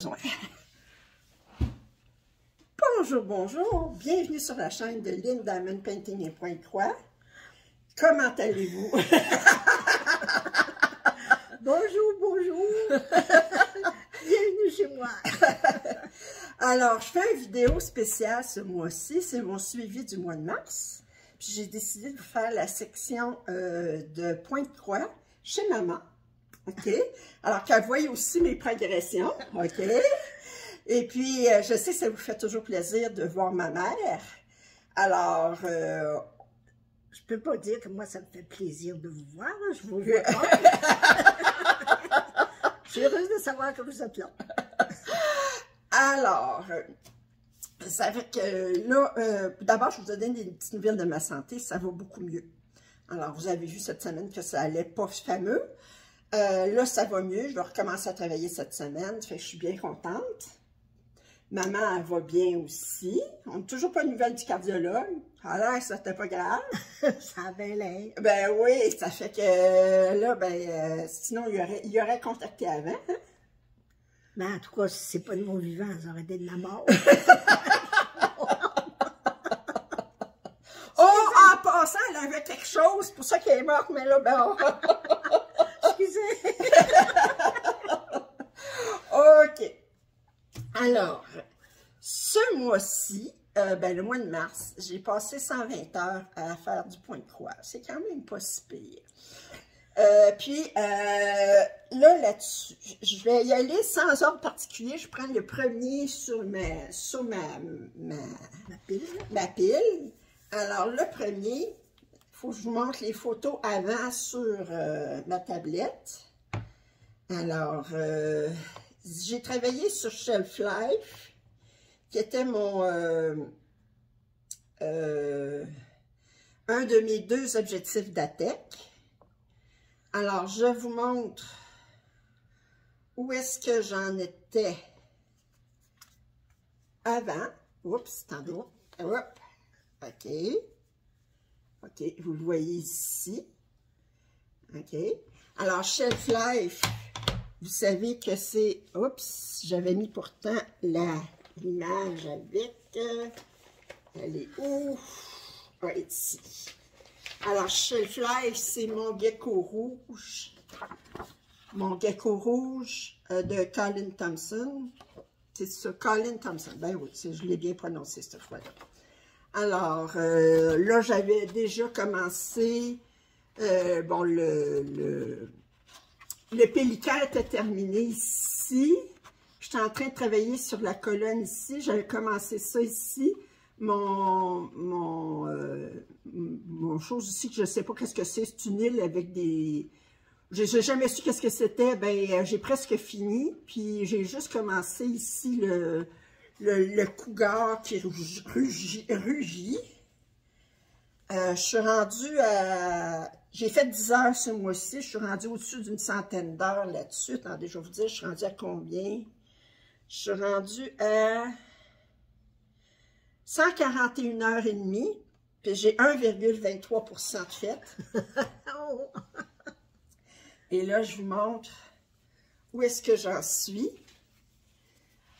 toi. Bonjour, bonjour. Bienvenue sur la chaîne de Lynn Diamond Painting et Pointe-Croix. Comment allez-vous? Bonjour, bonjour. Bienvenue chez moi. Alors, je fais une vidéo spéciale ce mois-ci. C'est mon suivi du mois de mars. Puis j'ai décidé de vous faire la section de Pointe-Croix chez maman. OK? Alors qu'elle voie aussi mes progressions. OK? Et puis, je sais que ça vous fait toujours plaisir de voir ma mère. Alors, je peux pas dire que moi, ça me fait plaisir de vous voir. Je vous vois pas. Je suis heureuse de savoir que vous êtes là. Alors, ça fait que là, d'abord, je vous donne des petites nouvelles de ma santé. Ça va beaucoup mieux. Alors, vous avez vu cette semaine que ça allait pas fameux. Là, ça va mieux. Je vais recommencer à travailler cette semaine. Ça fait que je suis bien contente. Maman, elle va bien aussi. On n'a toujours pas de nouvelles du cardiologue. Alors, ça n'était pas grave. Ça avait l'air. Ben oui, ça fait que là, sinon, il aurait contacté avant. Hein? Mais en tout cas, si c'est pas de mon vivant, ça aurait été de la mort. Oh, en passant, elle avait quelque chose, c'est pour ça qu'elle est morte, mais là, ben... Excusez. OK. Alors, ce mois-ci, le mois de mars, j'ai passé 120 heures à faire du point-croix. C'est quand même pas si pire. Là-dessus, je vais y aller sans ordre particulier. Je prends le premier sur ma pile. Alors, le premier, il faut que je vous montre les photos avant sur ma tablette. Alors, j'ai travaillé sur Shelf Life, qui était un de mes 2 objectifs d'ATEC. Alors, je vous montre où est-ce que j'en étais avant. Oups, attendez. Hop. OK. OK, vous le voyez ici. OK. Alors, Shelf Life, vous savez que c'est... Oups, j'avais mis pourtant l'image avec... elle est où? Ouais, ici. Alors, Shelf Life, c'est mon gecko rouge. Mon gecko rouge de Colin Thompson. C'est ça, Colin Thompson. Ben oui, je l'ai bien prononcé cette fois-là. Alors, là, j'avais déjà commencé... le pélican était terminé ici. J'étais en train de travailler sur la colonne ici. J'avais commencé ça ici. Mon chose ici, que je ne sais pas qu'est-ce que c'est une île avec des... J'ai jamais su qu'est-ce que c'était. J'ai presque fini. Puis j'ai juste commencé ici le cougar qui rugit. Je suis rendue à... J'ai fait 10 heures ce mois-ci. Je suis rendue au-dessus d'une centaine d'heures là-dessus. Attendez, je vais vous dire, je suis rendue à combien? Je suis rendue à 141 heures et demie. Puis j'ai 1,23% de fait. Et là, je vous montre où est-ce que j'en suis.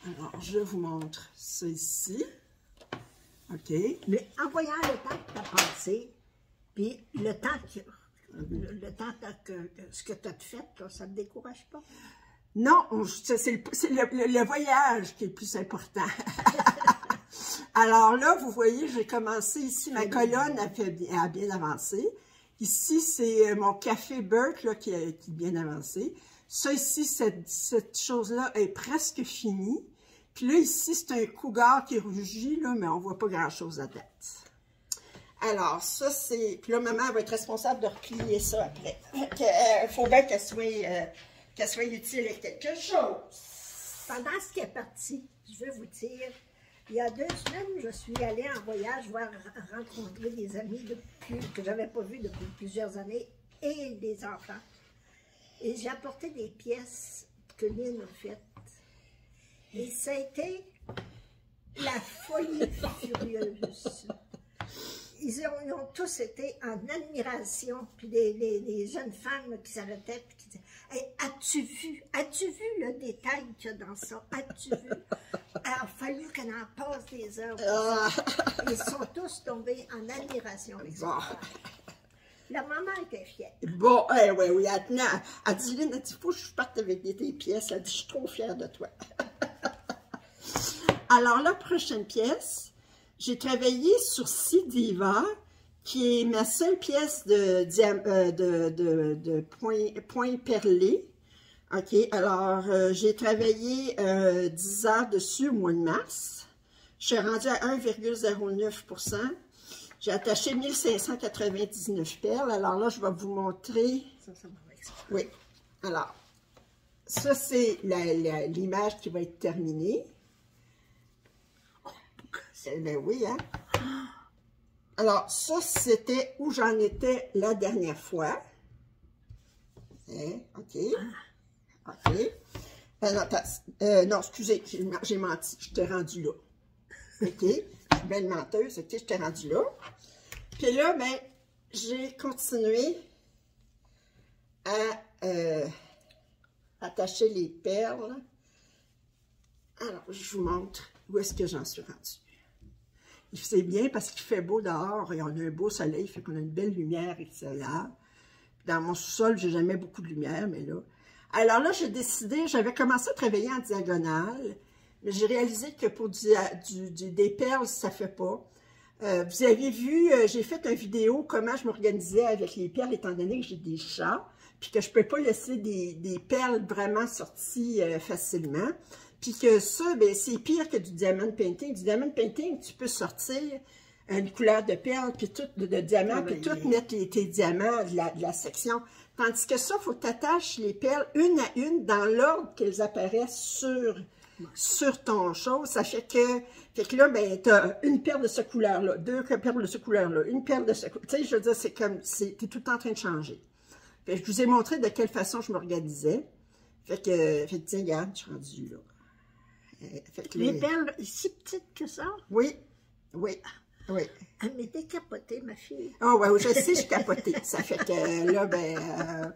Alors, je vous montre ça ici. OK. Mais en voyant le temps que tu as passé, puis le temps que ce que tu as fait, là, ça ne te décourage pas? Non, c'est le voyage qui est le plus important. Alors là, vous voyez, j'ai commencé ici, ma colonne a bien avancé. Ici, c'est mon café Burke là, qui est bien avancé. Ça ici, cette chose-là est presque finie. Puis là, ici, c'est un cougar qui rugit, là, mais on ne voit pas grand-chose à date. Alors, ça, c'est... Puis là, maman va être responsable de replier ça après. Il faut bien qu'elle soit utile à quelque chose. Pendant ce qui est parti, je veux vous dire, il y a 2 semaines, je suis allée en voyage voir rencontrer des amis que je n'avais pas vus depuis plusieurs années et des enfants. Et j'ai apporté des pièces que Lynn a faites. Et ça a été la folie furieuse. ils ont tous été en admiration. Puis les jeunes femmes là, qui s'arrêtaient et qui disaient hey, as-tu vu le détail qu'il y a dans ça? As-tu vu? Il a fallu qu'on en passe des heures. Ils sont tous tombés en admiration avec ça. La maman était fière. Bon, oui, elle dit, Lynn, il faut que je parte avec tes pièces. Elle dit, je suis trop fière de toi. Alors, la prochaine pièce, j'ai travaillé sur Sidiva, qui est ma seule pièce de point perlé. OK, alors, j'ai travaillé 10 heures dessus au mois de mars. Je suis rendue à 1,09%. J'ai attaché 1599 perles. Alors là, je vais vous montrer. Ça va avec ça. Oui. Alors, ça, c'est l'image qui va être terminée. Ben oui, hein? Alors, ça, c'était où j'en étais la dernière fois. OK. OK. Non, excusez, j'ai menti. Je t'ai rendu là. OK. Je suis belle menteuse. OK, je t'ai rendu là. Puis là, ben, j'ai continué à attacher les perles. Alors, je vous montre où est-ce que j'en suis rendue. C'est bien parce qu'il fait beau dehors et on a un beau soleil, fait qu'on a une belle lumière extérieure. Dans mon sous-sol, j'ai jamais beaucoup de lumière, mais là... Alors là, j'ai décidé, j'avais commencé à travailler en diagonale, mais j'ai réalisé que pour des perles, ça ne fait pas. Vous avez vu, j'ai fait une vidéo comment je m'organisais avec les perles, étant donné que j'ai des chats, puis que je ne peux pas laisser des perles vraiment sorties facilement. Puis que ça, ben, c'est pire que du diamond painting. Du diamond painting, tu peux sortir une couleur de perles, puis tout, de diamant, puis tout mettre tes diamants de la section. Tandis que ça, il faut que tu attaches les perles une à une dans l'ordre qu'elles apparaissent sur ton chose. Ça fait que là, ben, tu as une perle de cette couleur-là, deux perles de cette couleur-là, une perle de cette couleur. Tu sais, je veux dire, c'est comme, tu es tout le temps en train de changer. Fait que je vous ai montré de quelle façon je m'organisais. Fait que, tiens, regarde, je suis rendue là. Les perles si petites que ça? Oui, oui, oui. Elle m'est décapotée, ma fille. Oh, ouais, je sais, je suis capotée. Ça fait que là, ben,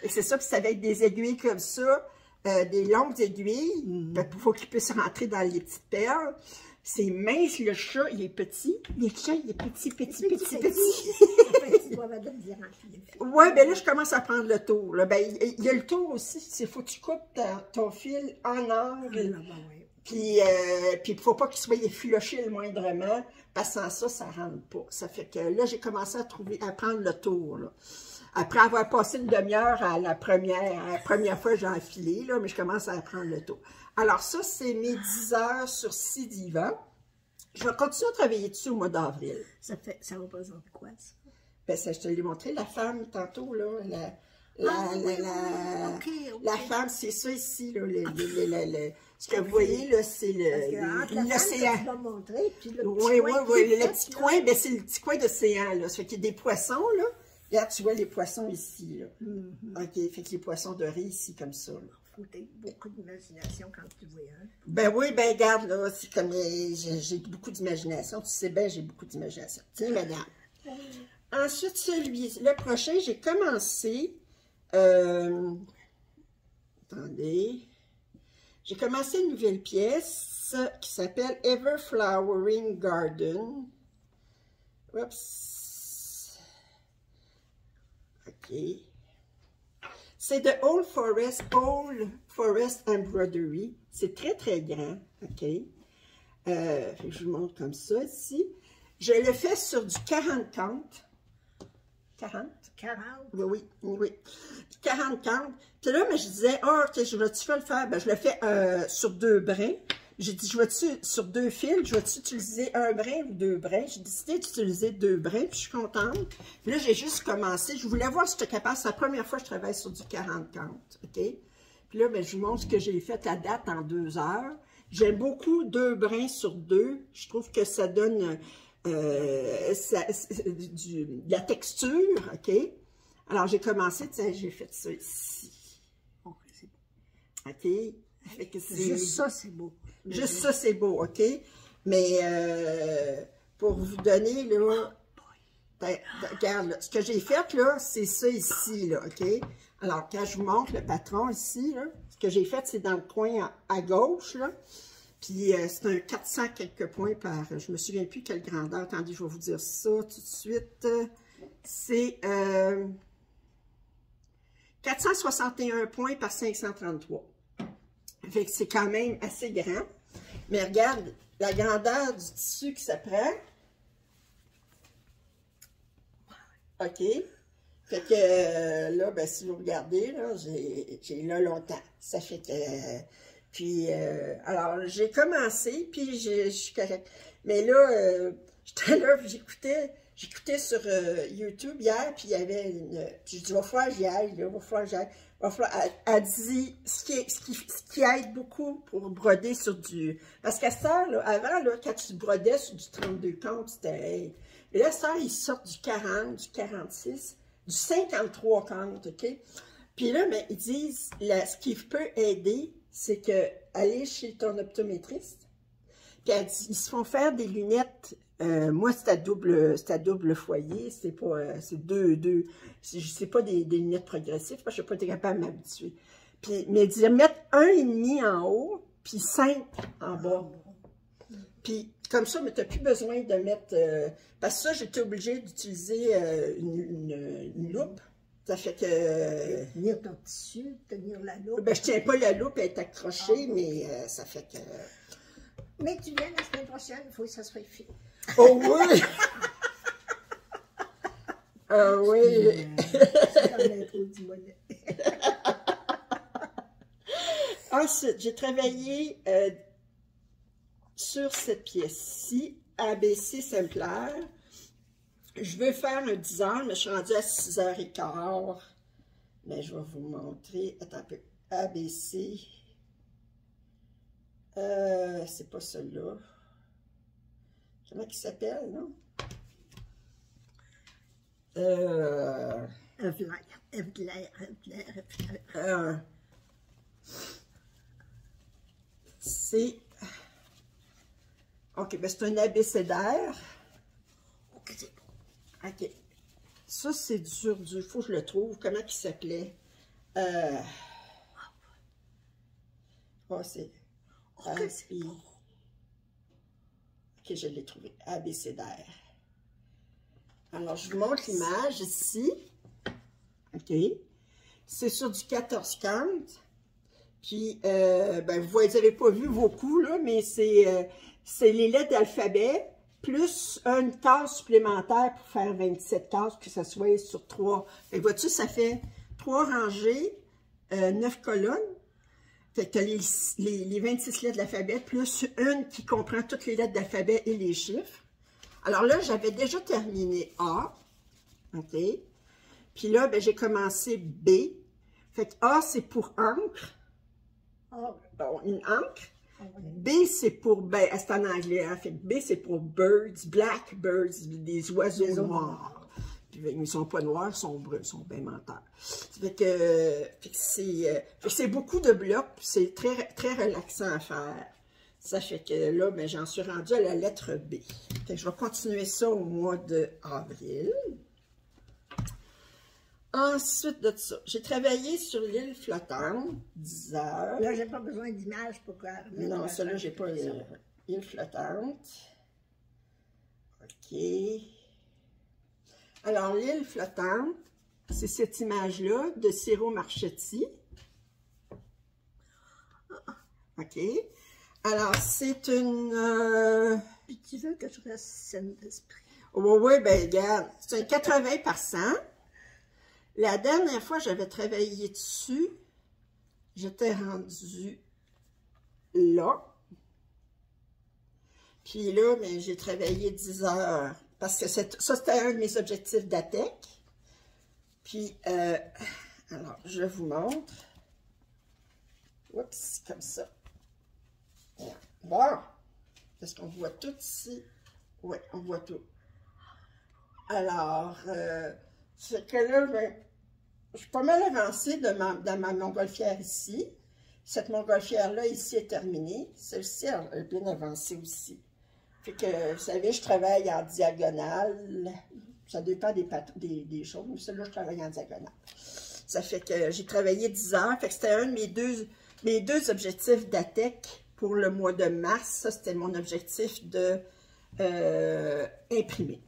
c'est ça, puis ça va être des aiguilles comme ça, des longues aiguilles. Il faut qu'ils puissent rentrer dans les petites perles. C'est mince, le chat, il est petit. Le chat, il est petit. Ouais, ben là, je commence à prendre le tour. Là. Ben, il y a le tour aussi. Il faut que tu coupes ton fil en angle. Puis, il ne faut pas qu'il soit effiloché le moindrement, parce que sans ça, ça ne rentre pas. Ça fait que là, j'ai commencé à prendre le tour. Là. Après avoir passé une demi-heure à la première fois, j'ai enfilé, là, mais je commence à prendre le tour. Alors ça, c'est mes 10 heures sur Sidiva. Je vais continuer à travailler dessus au mois d'avril. Ça représente quoi, ça? Ben, ça, je te l'ai montré, la femme, tantôt, là, la femme, c'est ça ici, là, ce que vous voyez, là, c'est l'océan. Oui, le petit coin, ben, c'est le petit coin d'océan, là. Ça fait qu'il y a des poissons, là. Regarde, tu vois les poissons ici, là. OK, fait que les poissons dorés ici, comme ça, là. Faut avoir beaucoup d'imagination quand tu vois, hein? Ben oui, ben regarde, là, c'est comme, j'ai beaucoup d'imagination. Tu sais bien, j'ai beaucoup d'imagination. Tiens, madame. Ensuite, le prochain, j'ai commencé... attendez. J'ai commencé une nouvelle pièce qui s'appelle Ever Flowering Garden. Oups. OK. C'est de Old Forest Embroidery. C'est très, très grand. OK. Je vous montre comme ça ici. Je le fais sur du 40-40. 40? 40? Oui. 40-40. Puis là, mais je disais, OK, je vais-tu le faire? Ben, je le fais sur 2 brins. J'ai dit, sur 2 fils, je vais-tu utiliser un brin ou 2 brins? J'ai décidé d'utiliser 2 brins, puis je suis contente. Puis là, j'ai juste commencé. Je voulais voir si j'étais capable. C'est la première fois que je travaille sur du 40-40, OK? Puis là, ben, je vous montre ce que j'ai fait à date en 2 heures. J'aime beaucoup 2 brins sur 2. Je trouve que ça donne de la texture, OK? Alors, j'ai commencé, tiens, j'ai fait ça ici. OK, c'est beau. OK? Juste ça, c'est beau. Juste ça, c'est beau, OK? Mais pour vous donner, là... Regarde, là, ce que j'ai fait, là, c'est ça ici, là, OK? Alors, quand je vous montre le patron ici, là, ce que j'ai fait, c'est dans le coin à gauche, là. Puis, c'est un 400 quelques points par... Je me souviens plus quelle grandeur. Attendez, je vais vous dire ça tout de suite. C'est 461 points par 533. Fait que c'est quand même assez grand. Mais regarde, la grandeur du tissu que ça prend. OK. Fait que là, ben, si vous regardez, là, j'ai là longtemps. Ça fait que... puis, alors, j'ai commencé, puis je suis correcte. Mais là, j'étais là, puis j'écoutais sur YouTube hier, puis il y avait une... Puis je dis, va falloir que j'y aille, là, va falloir que j'y aille. Elle dit, ce qui aide beaucoup pour broder sur du... Parce qu'à ça, là, avant, là, quand tu brodais sur du 32 comptes, c'était... Et là, ça, ils sortent du 40, du 46, du 53 comptes, OK? Puis là, ben, ils disent, ce qui peut aider, c'est que aller chez ton optométriste, puis elle dit, ils se font faire des lunettes. Moi, c'est à double foyer, c'est pas, c'est c'est pas des lunettes progressives, parce que je n'ai pas été capable de m'habituer. Puis, mais dire mettre 1,5 en haut, puis 5 en bas. Puis, comme ça, mais tu n'as plus besoin de mettre, parce que ça, j'étais obligée d'utiliser une loupe. Ça fait que... Tenir ton tissu, tenir la loupe. Ben, je tiens pas la loupe, elle est accrochée, mais ça fait que... Mais tu viens la semaine prochaine, il faut que ça soit fait. Oh oui! Ah oui! C'est comme l'intro du monnaie. Ensuite, j'ai travaillé sur cette pièce-ci, ABC Simplaire. Je veux faire un 10 heures, mais je suis rendue à 6h15. Mais je vais vous montrer. Attends un peu. ABC. C'est pas celui-là. Comment il s'appelle, non? C'est... OK, ben c'est un abécédaire. OK. Ça, c'est dur. Il faut que je le trouve. Comment il s'appelait? Oh, c'est... OK, je l'ai trouvé. Abécédaire. Alors, je vous montre l'image ici. OK. C'est sur du 14 comptes. Puis, ben, vous n'avez pas vu vos coups, là, mais c'est les lettres d'alphabet plus une case supplémentaire pour faire 27 cases, que ça soit sur 3. Fait que vois-tu, ça fait 3 rangées, 9 colonnes. Fait que les 26 lettres de l'alphabet, plus une qui comprend toutes les lettres d'alphabet et les chiffres. Alors là, j'avais déjà terminé A. OK. Puis là, ben, j'ai commencé B. Fait que A, c'est pour encre. Bon, une encre. B, c'est pour, ben, c'est en anglais, hein. Fait que B, c'est pour birds, blackbirds, des oiseaux noirs. Puis, ils ne sont pas noirs, ils sont bruns, ils sont bien menteurs. Fait que c'est beaucoup de blocs, c'est très, très relaxant à faire. Ça fait que là, ben, j'en suis rendue à la lettre B. Fait que je vais continuer ça au mois d'avril. Ensuite de ça, j'ai travaillé sur l'île flottante, 10 heures. Là, j'ai pas besoin d'image pour quoi. Non, celle-là, j'ai pas l'île flottante. OK. Alors, l'île flottante, c'est cette image-là de Ciro Marchetti. OK. Alors, c'est une... Puis tu veux que je reste saine d'esprit. Oui, ben regarde, c'est un 80 par 100. La dernière fois, j'avais travaillé dessus. J'étais rendue là. Puis là, ben, j'ai travaillé 10 heures. Parce que ça, c'était un de mes objectifs d'ATEC. Puis, alors, je vous montre. Oups, comme ça. Bon. Est-ce qu'on voit tout ici? Oui, on voit tout. Alors, c'est que là, ben, je suis pas mal avancée dans ma montgolfière ici. Cette montgolfière-là, ici, est terminée. Celle-ci, elle est bien avancée aussi. Fait que, vous savez, je travaille en diagonale. Ça dépend des choses, mais celle-là, je travaille en diagonale. Ça fait que j'ai travaillé 10 heures. Fait que c'était un de mes deux objectifs d'ATEC pour le mois de mars. Ça, c'était mon objectif de imprimer.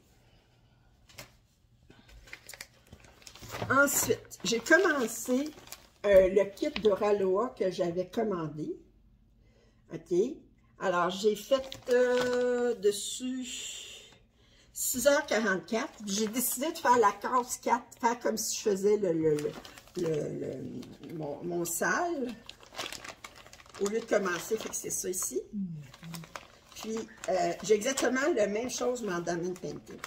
Ensuite, j'ai commencé le kit de Raloa que j'avais commandé. OK? Alors, j'ai fait dessus 6h44. J'ai décidé de faire la case 4, faire comme si je faisais mon salle. Au lieu de commencer, fait que c'est ça ici. Puis, j'ai exactement la même chose, mais en diamond painting.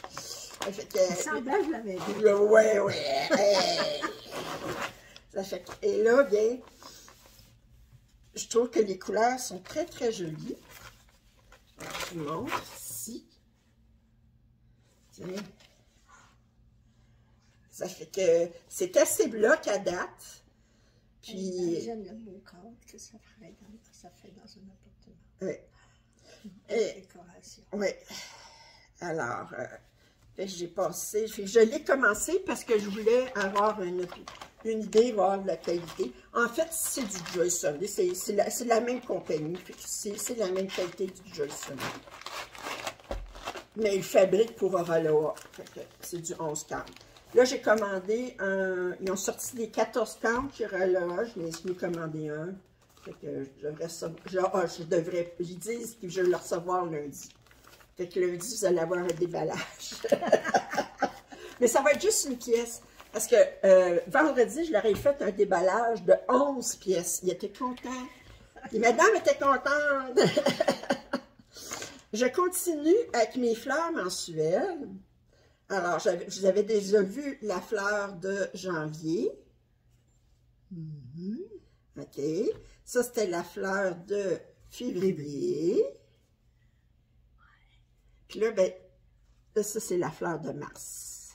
Fait que, le semblable, je l'avais vu. Ouais. Ça fait que, et là, bien, je trouve que les couleurs sont très, très jolies. Je vous montre ici. Tiens. Ça fait que c'est assez bloc à date. Puis. J'aime le beau cadre que ça fait dans un appartement. Oui. Décoration. Oui. Alors, j'ai passé. Je l'ai commencé parce que je voulais avoir une idée, voir de la qualité. En fait, c'est du Joyson. C'est la même compagnie. C'est la même qualité du Joyson. Mais ils fabriquent pour Raloa. C'est du 11 40. Là, j'ai commandé un. Ils ont sorti des 14 40 chez Raloa. Je m'ai commandé un. Fait que je devrais. Ils disent que je vais le recevoir lundi. Fait que lundi, vous allez avoir un déballage. Mais ça va être juste une pièce. Parce que vendredi, je leur ai fait un déballage de 11 pièces. Ils étaient contents. Et madame était contente. Je continue avec mes fleurs mensuelles. Alors, vous avez déjà vu la fleur de janvier. OK. Ça, c'était la fleur de février. Puis là, ben, ça, c'est la fleur de mars.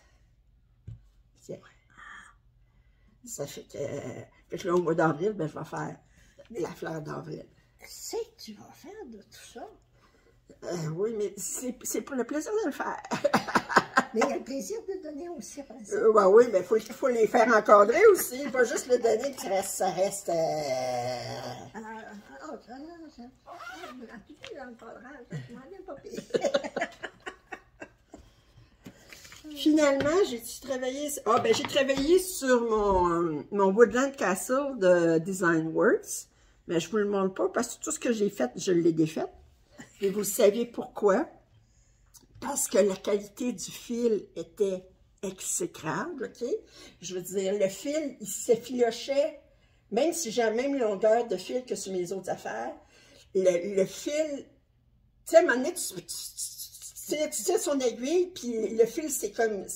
Tiens. Ça fait que là, au mois d'avril, ben, je vais faire la fleur d'avril. C'est que tu vas faire de tout ça. Oui, mais c'est pour le plaisir de le faire. Mais il y a le plaisir de donner aussi après ça. Oui, mais il faut les faire encadrer aussi. Pas juste le donner, que ça reste... Finalement, j'ai travaillé sur mon Woodland Castle de Designworks. Mais je ne vous le montre pas parce que tout ce que j'ai fait, je l'ai défait. Et vous savez pourquoi? Parce que la qualité du fil était exécrable, OK? Je veux dire, le fil, il s'effilochait, même si j'ai la même longueur de fil que sur mes autres affaires. Le fil, tu sais, à un moment donné, tu tires son aiguille, puis le fil, c'est comme...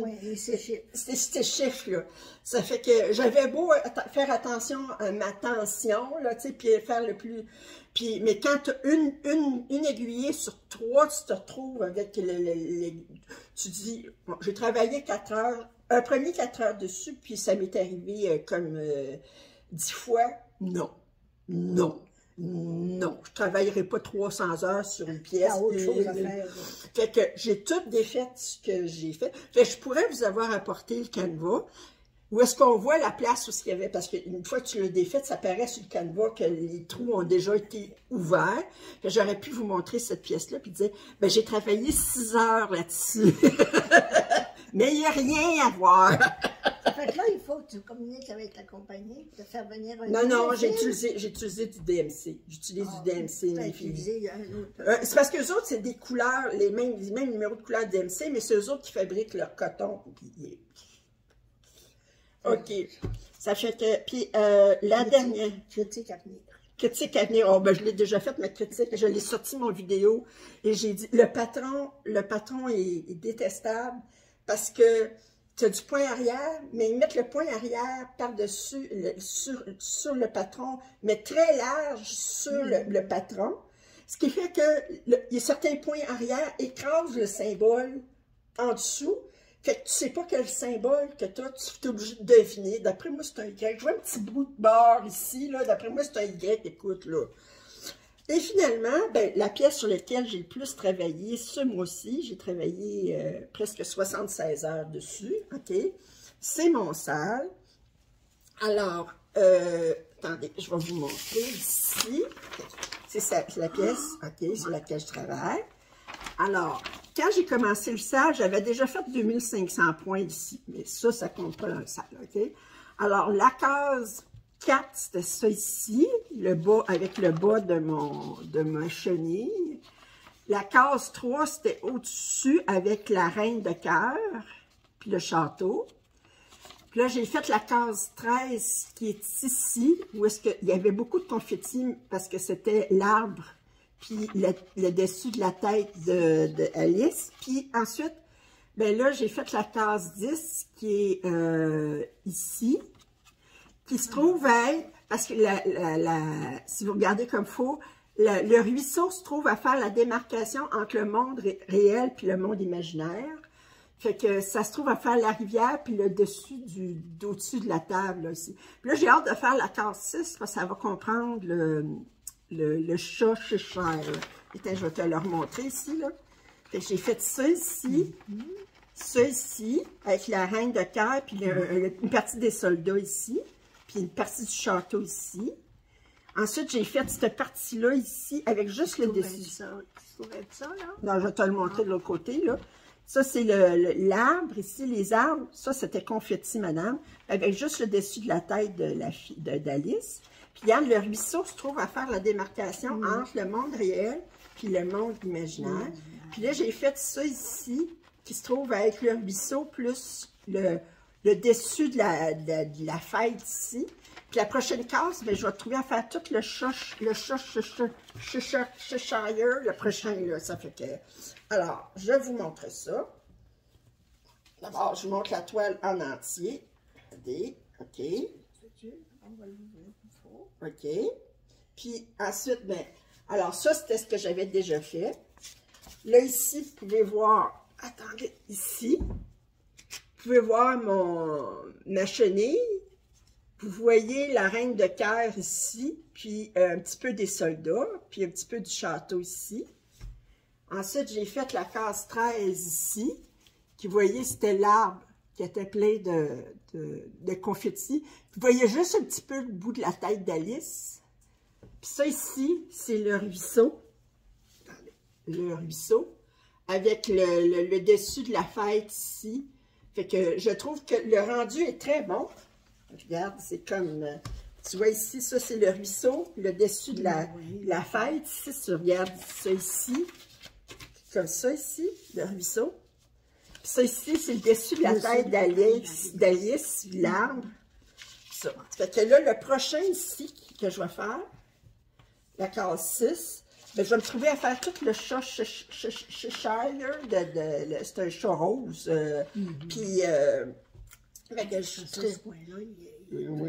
Oui, c'est chiffre, là. Ça fait que j'avais beau faire attention à ma tension, là, tu sais, puis faire le plus... Puis, mais quand tu as une aiguillée sur 3, tu te retrouves avec tu dis, bon, j'ai travaillé 4 heures, un premier 4 heures dessus, puis ça m'est arrivé comme 10 fois. Non. Je ne travaillerai pas 300 heures sur une pièce. Autre chose à faire. Fait que j'ai tout défait ce que j'ai fait. Fait que je pourrais vous avoir apporté le canevas. Où est-ce qu'on voit la place où il y avait, parce qu'une fois que tu l'as défait, ça paraît sur le canevas que les trous ont déjà été ouverts. J'aurais pu vous montrer cette pièce-là, puis dire, ben j'ai travaillé 6 heures là-dessus. Mais il n'y a rien à voir. Fait que là, il faut que tu communiques avec la compagnie, de faire venir un Non, j'ai utilisé du DMC. J'utilise du DMC, mes filles. C'est parce que les autres, c'est des couleurs, les mêmes numéros de couleurs DMC, mais c'est eux autres qui fabriquent leur coton. OK. Ça fait que, puis la dernière... Critique à venir. Critique à venir. Oh, ben, je l'ai déjà faite, ma critique. Je l'ai sorti, mon vidéo, et j'ai dit, le patron est détestable parce que tu as du point arrière, mais ils mettent le point arrière par-dessus, sur le patron, mais très large sur le patron. Ce qui fait que il y a certains points arrière écrasent le symbole en dessous. Fait que tu sais pas quel symbole que tu as, tu es obligé de deviner. D'après moi, c'est un Y. Je vois un petit bout de barre ici, là. D'après moi, c'est un Y, écoute, là. Et finalement, ben, la pièce sur laquelle j'ai le plus travaillé ce mois-ci, j'ai travaillé presque 76 heures dessus, OK? C'est mon sale. Alors, attendez, je vais vous montrer ici. C'est la pièce, OK, sur laquelle je travaille. Alors, quand j'ai commencé le sale, j'avais déjà fait 2500 points ici. Mais ça compte pas dans le sale, OK? Alors, la case 4, c'était ça ici, le bas, avec le bas de ma chenille. La case 3, c'était au-dessus avec la reine de cœur, puis le château. Puis là, j'ai fait la case 13 qui est ici, où est-ce qu'il y avait beaucoup de confettis parce que c'était l'arbre, puis le dessus de la tête de Alice. Puis ensuite, ben là, j'ai fait la case 10 qui est ici, qui se trouve être, parce que si vous regardez comme il faut, le ruisseau se trouve à faire la démarcation entre le monde réel puis le monde imaginaire. Fait que ça se trouve à faire la rivière, puis le dessus d'au-dessus de la table, là, aussi. Puis là, j'ai hâte de faire la case 6, parce que ça va comprendre le chat Cheshire. Attends, je vais te le remontrer ici, là. Fait que j'ai fait ça ici, avec la reine de cœur, puis une partie des soldats ici, puis une partie du château ici. Ensuite, j'ai fait cette partie-là ici, avec juste le dessus. Ça, là? Non, je vais te le montrer de l'autre côté, là. Ça, c'est l'arbre, ici, les arbres. Ça, c'était confetti, madame, avec juste le dessus de la tête d'Alice. Puis, regarde, le ruisseau se trouve à faire la démarcation entre le monde réel puis le monde imaginaire. Puis là, j'ai fait ça ici, qui se trouve avec le ruisseau plus le dessus de la fête ici. Puis la prochaine case, ben, je vais trouver à faire tout le Cheshire, le prochain, là. Ça fait que... Alors, je vous montre ça. D'abord, je vous montre la toile en entier. Regardez, OK. OK. Puis ensuite, ben, alors ça, c'était ce que j'avais déjà fait. Là, ici, vous pouvez voir, attendez, ici, vous pouvez voir ma chenille. Vous voyez la reine de cœur ici, puis un petit peu des soldats, puis un petit peu du château ici. Ensuite, j'ai fait la case 13 ici, qui, vous voyez, c'était l'arbre qui était plein de confettis. Vous voyez juste un petit peu le bout de la tête d'Alice. Puis ça ici, c'est le ruisseau. Le ruisseau, avec le dessus de la fête ici. Fait que je trouve que le rendu est très bon. Regarde, c'est comme... Tu vois ici, ça c'est le ruisseau, le dessus de la fête. Ici, tu regardes ça ici. Comme ça ici, le ruisseau. Puis ça ici, c'est le dessus de la tête d'Alice, l'arbre. Ça. Fait que là, le prochain ici que je vais faire, la case 6, ben, je vais me trouver à faire tout le chat Cheshire, c'est un chat rose. Puis, Ce point-là, il est beau.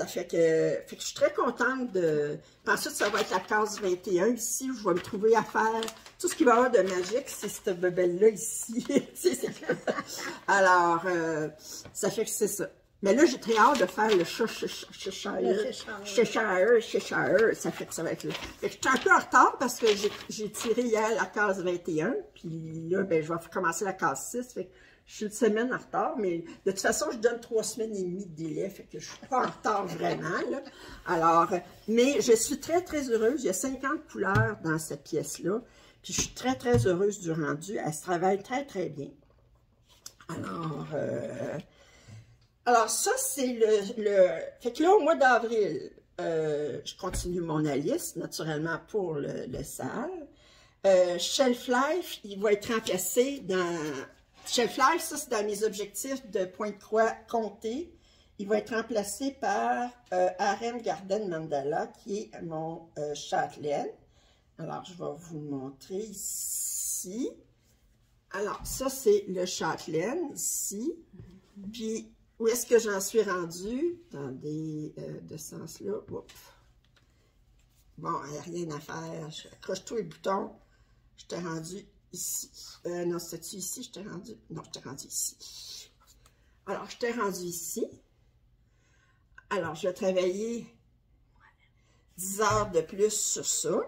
Fait que je suis très contente de... Ensuite, ça va être la case 21 ici, où je vais me trouver à faire tout ce qu'il va y avoir de magique, c'est cette bebelle-là ici. Alors, ça fait que c'est ça. Mais là, j'ai très hâte de faire le chat Cheshire. Ça fait que ça va être là. Fait que je suis un peu en retard parce que j'ai tiré hier la case 21, puis là, ben, je vais commencer la case 6. Fait que je suis une semaine en retard, mais de toute façon, je donne 3 semaines et demie de délai, fait que je suis pas en retard vraiment, là. Alors, mais je suis très, très heureuse. Il y a 50 couleurs dans cette pièce-là, puis je suis très, très heureuse du rendu. Elle se travaille très, très bien. Alors ça, c'est Fait que là, au mois d'avril, je continue mon Alice, naturellement, pour le sale. Shelf Life, il va être remplacé dans... Shelf Life, ça, c'est dans mes objectifs de point de croix compté. Il va être remplacé par Harem Garden Mandala, qui est mon châtelaine. Alors, je vais vous le montrer ici. Alors, ça, c'est le châtelaine, ici. Puis, où est-ce que j'en suis rendue? Attendez, de ce sens-là. Bon, il n'y a rien à faire. Je accroche tous les boutons. Je t'ai rendu ici. Non, c'est-tu ici? Je t'ai rendu... Non, je t'ai rendu ici. Alors, je t'ai rendu ici. Alors, je vais travailler 10 heures de plus sur ça.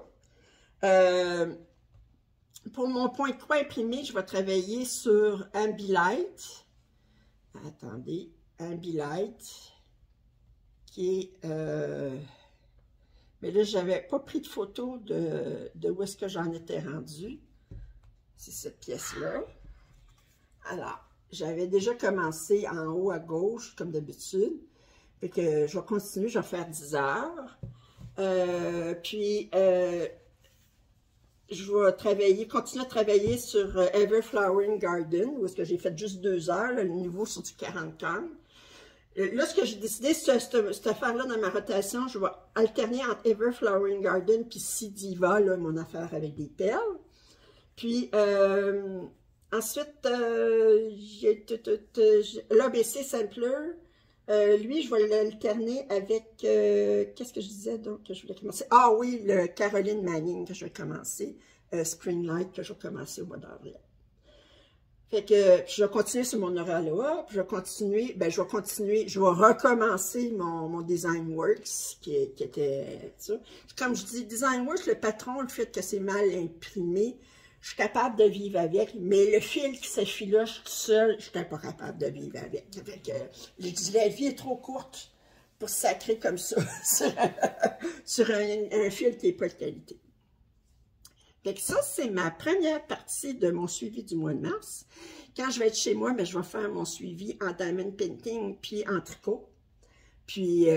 Pour mon point de croix imprimé, je vais travailler sur Ambilight. Attendez, Ambilight, qui est... mais là, je n'avais pas pris de photo de où est-ce que j'en étais rendue. C'est cette pièce-là. Alors, j'avais déjà commencé en haut à gauche, comme d'habitude. Fait que je vais continuer, je vais faire 10 heures. Je vais continuer à travailler sur Ever Flowering Garden, où est-ce que j'ai fait juste 2 heures, là, le niveau sur du 40 Là, ce que j'ai décidé, cette affaire-là dans ma rotation, je vais alterner entre Ever Flowering Garden puis Si Diva, là, mon affaire avec des perles. Puis, ensuite, l'ABC Sampler. Lui, je vais l'alterner avec, qu'est-ce que je disais donc que je voulais commencer? Ah oui, le Caroline Manning que je vais commencer, Springlight que je vais commencer au mois d'avril. Fait que je vais continuer sur mon Oraloa, puis je vais recommencer mon Design Works, qui était ça. Comme je dis, Design Works, le patron, le fait que c'est mal imprimé, je suis capable de vivre avec, mais le fil qui s'affiloche tout seul, je n'étais pas capable de vivre avec. Fait que, je dis, la vie est trop courte pour se sacrer comme ça sur un fil qui n'est pas de qualité. Fait que ça, c'est ma première partie de mon suivi du mois de mars. Quand je vais être chez moi, ben, je vais faire mon suivi en diamond painting puis en tricot. Puis,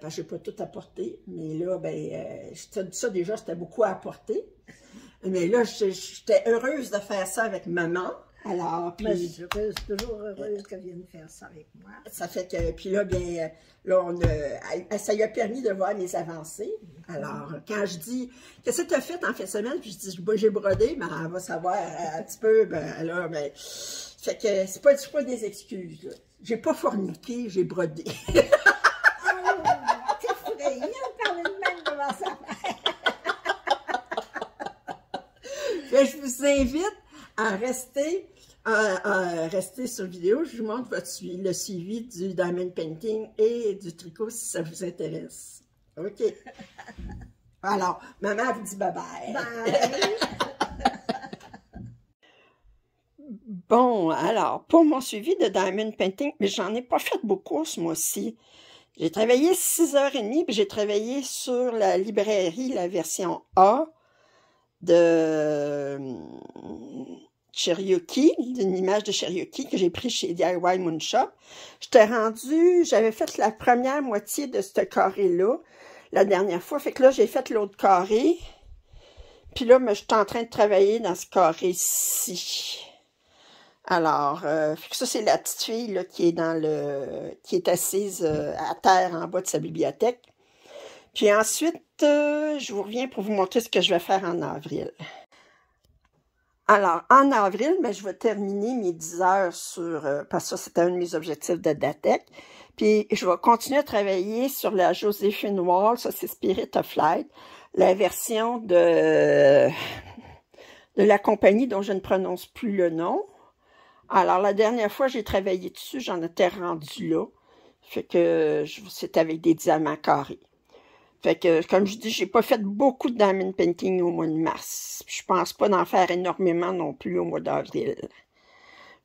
parce que je n'ai pas tout apporté, mais là, ben, ça déjà, c'était beaucoup à apporter. Mais là, j'étais heureuse de faire ça avec maman. Alors, puis... Ben, je suis toujours heureuse qu'elle vienne faire ça avec moi. Ça fait que, puis là, bien, là, ça lui a permis de voir mes avancées. Alors, quand je dis, qu'est-ce que tu as fait en fin de semaine? Puis je dis, j'ai brodé, mais elle va savoir un petit peu, ben, là, ben, fait que c'est pas des excuses, là. J'ai pas forniqué, j'ai brodé. Oh, c'est effrayant de parler de même devant sa mère. Je vous invite à rester sur vidéo. Je vous montre le suivi du diamond painting et du tricot si ça vous intéresse. OK. Alors, maman vous dit bye-bye. Bye. Bon, alors, pour mon suivi de diamond painting, mais j'en ai pas fait beaucoup ce mois-ci. J'ai travaillé 6h30, puis j'ai travaillé sur la librairie, la version A de Cherokee, d'une image de Cherokee que j'ai pris chez DIY Moonshop. J'avais fait la première moitié de ce carré-là la dernière fois. Fait que là, j'ai fait l'autre carré. Puis là, je suis en train de travailler dans ce carré-ci. Alors, ça, c'est la petite fille là, qui est assise à terre en bas de sa bibliothèque. Puis ensuite, je vous reviens pour vous montrer ce que je vais faire en avril. Alors, en avril, je vais terminer mes 10 heures sur... parce que ça, c'était un de mes objectifs de DATEC. Puis, je vais continuer à travailler sur la Joséphine Wall. Ça, c'est Spirit of Light. La version de la compagnie dont je ne prononce plus le nom. Alors, la dernière fois, j'ai travaillé dessus. J'en étais rendue là. Fait que c'était avec des diamants carrés. Fait que, comme je dis, j'ai pas fait beaucoup de diamond painting au mois de mars. Je pense pas d'en faire énormément non plus au mois d'avril.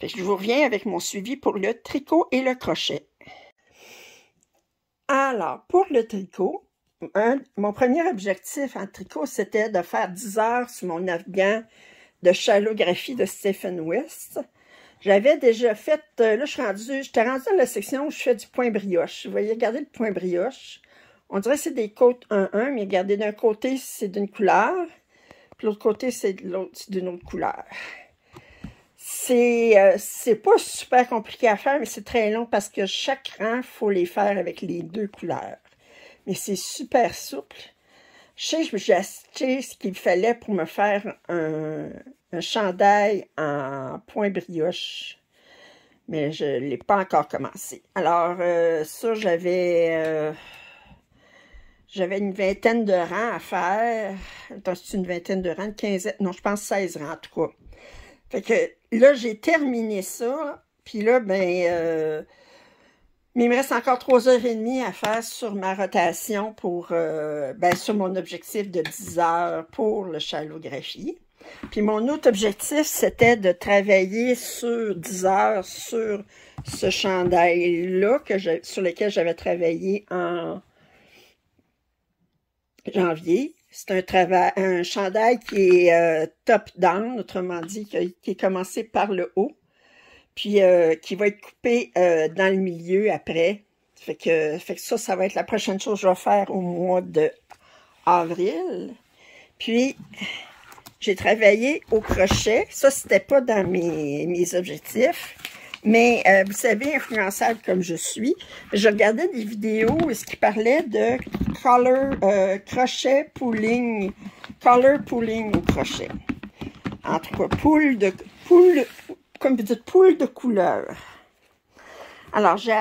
Fait que je vous reviens avec mon suivi pour le tricot et le crochet. Alors, pour le tricot, mon premier objectif en tricot, c'était de faire 10 heures sur mon afghan de chalographie de Stephen West. J'avais déjà fait, là, j'étais rendue dans la section où je fais du point brioche. Vous voyez, regardez le point brioche. On dirait que c'est des côtes 1-1, mais regardez, d'un côté, c'est d'une couleur, puis l'autre côté, c'est d'une autre couleur. C'est pas super compliqué à faire, mais c'est très long parce que chaque rang, il faut les faire avec les deux couleurs. Mais c'est super souple. J'ai acheté ce qu'il fallait pour me faire un chandail en point brioche. Mais je ne l'ai pas encore commencé. Alors, ça, j'avais une vingtaine de rangs à faire. Attends, c'est une vingtaine de rangs, 15, non, je pense 16 rangs en tout cas. Fait que là, j'ai terminé ça. Puis là, Mais il me reste encore 3h30 à faire sur ma rotation pour, sur mon objectif de 10 heures pour le chalographie. Puis mon autre objectif, c'était de travailler sur 10 heures sur ce chandail-là sur lequel j'avais travaillé en janvier. C'est un chandail qui est top-down, autrement dit, qui est commencé par le haut, puis qui va être coupé dans le milieu après. Fait que ça va être la prochaine chose que je vais faire au mois d'avril. Puis, j'ai travaillé au crochet. Ça, c'était pas dans mes objectifs. Mais, vous savez, influençable comme je suis, je regardais des vidéos où qui parlaient de crochet pooling, color pooling au crochet. En tout cas, comme vous dites, poule de couleur. Alors, j'ai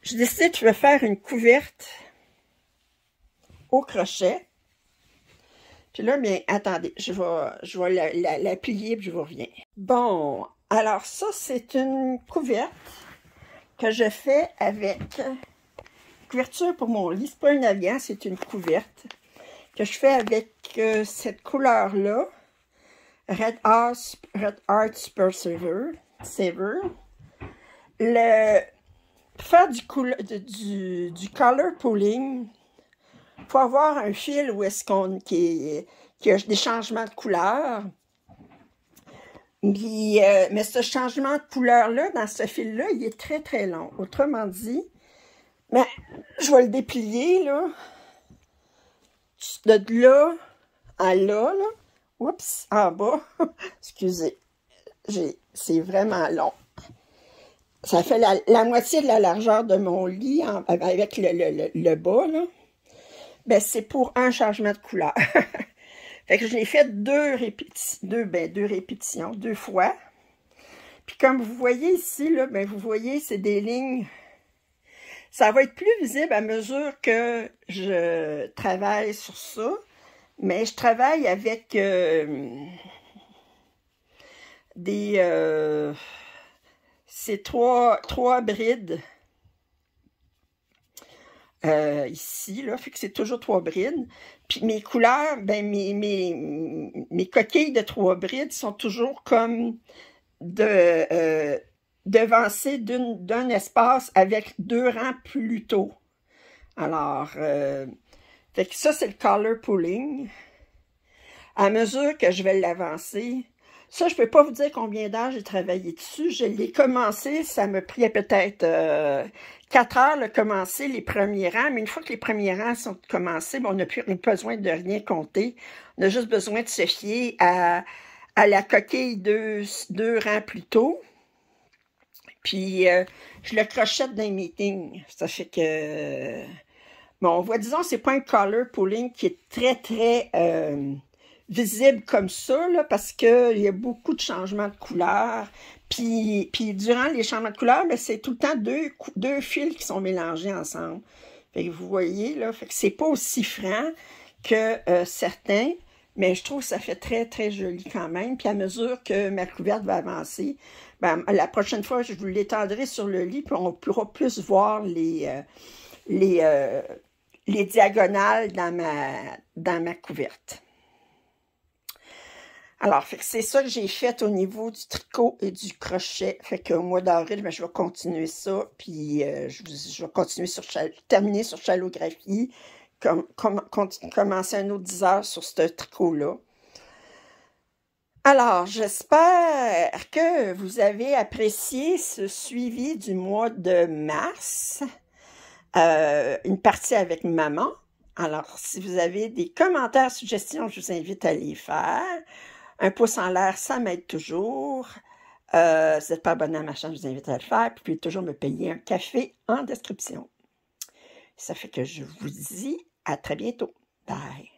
décidé que je vais faire une couverte au crochet. Puis là, bien, attendez, je vais la plier puis je vous reviens. Bon, alors ça, c'est une couverte que je fais avec couverture pour mon lit. C'est pas un avion, c'est une couverte que je fais avec cette couleur-là, Red Hearts Persever. Pour faire du color pooling, il faut avoir un fil où est-ce qui a des changements de couleur. Mais ce changement de couleur-là, dans ce fil-là, il est très, très long. Autrement dit, je vais le déplier, là. De là à là. Oups, en bas. Excusez. C'est vraiment long. Ça fait la moitié de la largeur de mon lit avec le bas, là. Ben, c'est pour un changement de couleur. Fait que je l'ai fait deux répétitions, 2 fois. Puis comme vous voyez ici, là, ben, vous voyez, c'est des lignes. Ça va être plus visible à mesure que je travaille sur ça. Mais je travaille avec c'est trois brides. Ici, là, fait que c'est toujours 3 brides. Puis mes couleurs, ben mes coquilles de 3 brides sont toujours comme devancées d'un espace avec 2 rangs plus tôt. Alors, fait que ça, c'est le color pooling. À mesure que je vais l'avancer, ça, je ne peux pas vous dire combien d'heures j'ai travaillé dessus. Je l'ai commencé, ça me pris peut-être 4 heures de commencer les premiers rangs. Mais une fois que les premiers rangs sont commencés, on n'a plus besoin de rien compter. On a juste besoin de se fier à la coquille 2 rangs plus tôt. Puis, je le crochette dans les meetings. Ça fait que... bon, on voit, disons, c'est pas un color pooling qui est très, très... visible comme ça, là, parce qu'il y a beaucoup de changements de couleur. Puis durant les changements de couleur, ben, c'est tout le temps deux fils qui sont mélangés ensemble. Fait que vous voyez, là, fait que c'est pas aussi franc que certains, mais je trouve que ça fait très, très joli quand même. Puis à mesure que ma couverte va avancer, ben, la prochaine fois, je vous l'étendrai sur le lit, puis on pourra plus voir les diagonales dans ma couverte. Alors, c'est ça que j'ai fait au niveau du tricot et du crochet. Fait qu'au mois d'avril, ben, je vais continuer ça, puis je vais continuer terminer sur chalographie, commencer un autre 10 heures sur ce tricot-là. Alors, j'espère que vous avez apprécié ce suivi du mois de mars, une partie avec maman. Alors, si vous avez des commentaires, suggestions, je vous invite à les faire. Un pouce en l'air, ça m'aide toujours. Si vous n'êtes pas abonné à ma chaîne, je vous invite à le faire. Puis, vous pouvez toujours me payer un café en description. Ça fait que je vous dis à très bientôt. Bye!